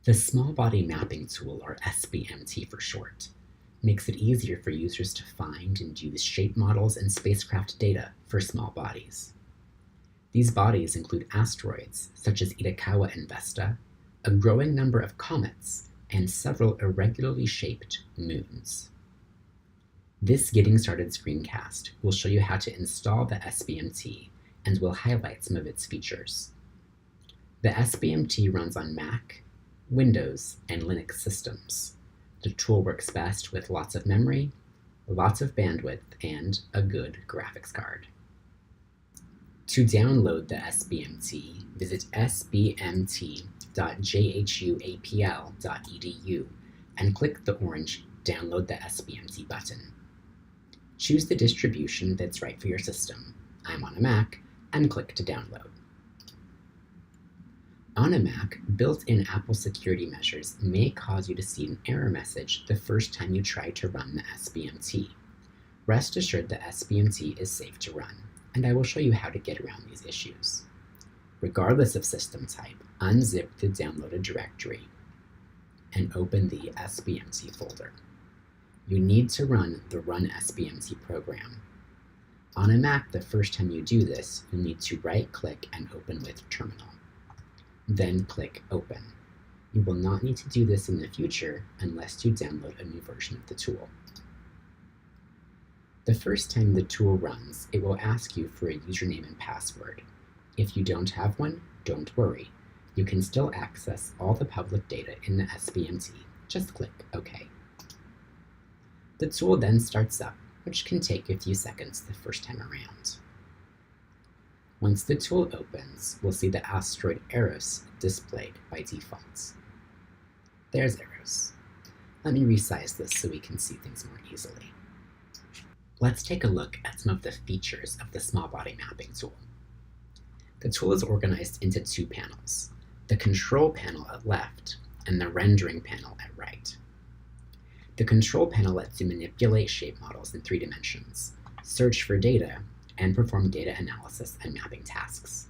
The Small Body Mapping Tool, or SBMT for short, makes it easier for users to find and use shape models and spacecraft data for small bodies. These bodies include asteroids, such as Itokawa and Vesta, a growing number of comets, and several irregularly shaped moons. This Getting Started screencast will show you how to install the SBMT and will highlight some of its features. The SBMT runs on Mac, Windows, and Linux systems. The tool works best with lots of memory, lots of bandwidth, and a good graphics card. To download the SBMT, visit sbmt.jhuapl.edu and click the orange Download the SBMT button. Choose the distribution that's right for your system. I'm on a Mac, and click to download. On a Mac, built-in Apple security measures may cause you to see an error message the first time you try to run the SBMT. Rest assured the SBMT is safe to run, and I will show you how to get around these issues. Regardless of system type, unzip the downloaded directory and open the SBMT folder. You need to run the Run SBMT program. On a Mac, the first time you do this, you'll need to right-click and open with Terminal. Then click Open. You will not need to do this in the future unless you download a new version of the tool. The first time the tool runs, it will ask you for a username and password. If you don't have one, don't worry. You can still access all the public data in the SBMT. Just click OK. The tool then starts up, which can take a few seconds the first time around. Once the tool opens, we'll see the asteroid Eros displayed by default. There's Eros. Let me resize this so we can see things more easily. Let's take a look at some of the features of the Small Body Mapping tool. The tool is organized into two panels, the Control panel at left and the Rendering panel at right. The Control panel lets you manipulate shape models in 3 dimensions, search for data, and perform data analysis and mapping tasks.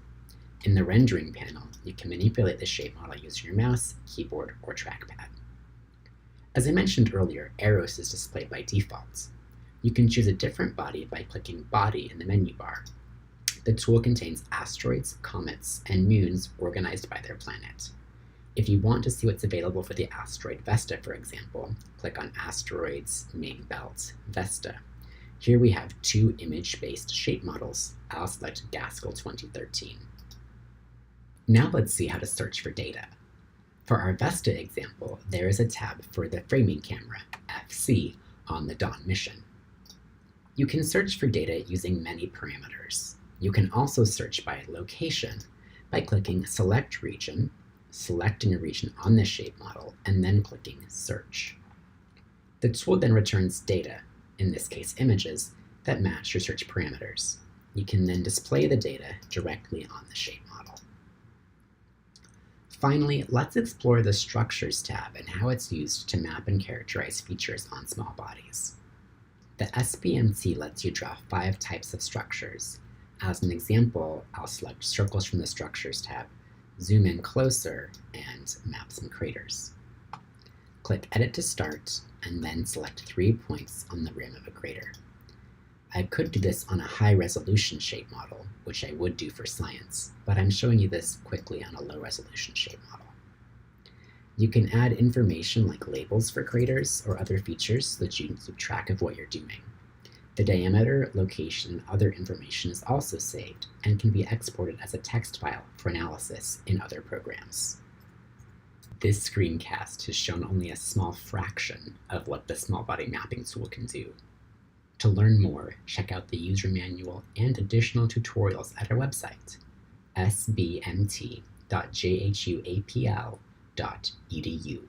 In the Rendering panel, you can manipulate the shape model using your mouse, keyboard, or trackpad. As I mentioned earlier, Eros is displayed by default. You can choose a different body by clicking Body in the menu bar. The tool contains asteroids, comets, and moons organized by their planet. If you want to see what's available for the asteroid Vesta, for example, click on Asteroids, Main Belt, Vesta. Here we have 2 image-based shape models. I'll select Gaskell 2013. Now let's see how to search for data. For our Vesta example, there is a tab for the framing camera, FC, on the Dawn mission. You can search for data using many parameters. You can also search by location by clicking Select Region, selecting a region on the shape model, and then clicking Search. The tool then returns data, in this case images, that match your search parameters. You can then display the data directly on the shape model. Finally, let's explore the Structures tab and how it's used to map and characterize features on small bodies. The SBMT lets you draw 5 types of structures. As an example, I'll select circles from the Structures tab, zoom in closer, and map some craters. Click Edit to start, and then select 3 points on the rim of a crater. I could do this on a high-resolution shape model, which I would do for science, but I'm showing you this quickly on a low-resolution shape model. You can add information like labels for craters or other features so that you can keep track of what you're doing. The diameter, location, and other information is also saved and can be exported as a text file for analysis in other programs. This screencast has shown only a small fraction of what the Small Body Mapping tool can do. To learn more, check out the user manual and additional tutorials at our website, sbmt.jhuapl.edu.